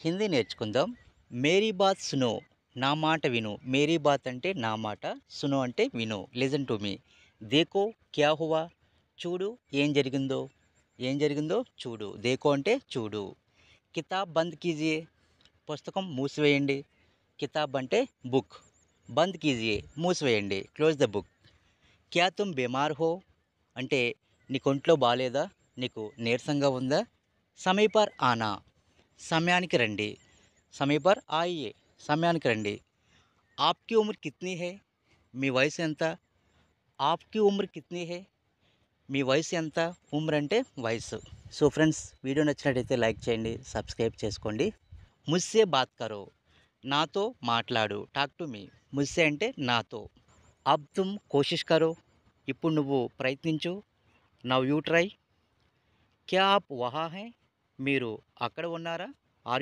హిందీ నేర్చుకుందాం. Mary bath సునో, నా మాట విను. మేరీ బాత్ అంటే నా మాట, సునో అంటే విను. Listen to me. దేఖో క్యా హువా, చూడు ఏం జరిగిందో. ఏం జరిగిందో చూడు. దేఖో అంటే చూడు. కితాబ్ బంద్ కీజియే, పుస్తకం మూసివేయండి. కితాబ్ అంటే బుక్. బంద్ కీజియే మూసివేయండి. Close the book. క్యా తుమ్ బీమార్ హో అంటే నీకు ఒంట్లో బాలేదా, నీకు నీరసంగా ఉందా. సమయ పర్ ఆనా, సమయానికి రండి. సమయ పర్ ఆయియే, సమయానికి రండి. ఆప్కి ఉమ్ర్ కిత్నీ హై, మీ వయసు ఎంత. ఆప్కి ఉమ్ర్ కిత్నీ హై, మీ వయసు ఎంత. ఉమ్ర్ అంటే వయసు. సో ఫ్రెండ్స్, వీడియో నచ్చినట్టయితే లైక్ చేయండి, సబ్స్క్రైబ్ చేసుకోండి. ముస్సే బాత్ కరో, నాతో మాట్లాడు. Talk to me. ముస్సే అంటే నాతో. అబ్ తుమ్ కోషిష్ కరో, ఇప్పుడు నువ్వు ప్రయత్నించు. Now you try. క్యా ఆప్ వహా హై, మీరు అక్కడ ఉన్నారా.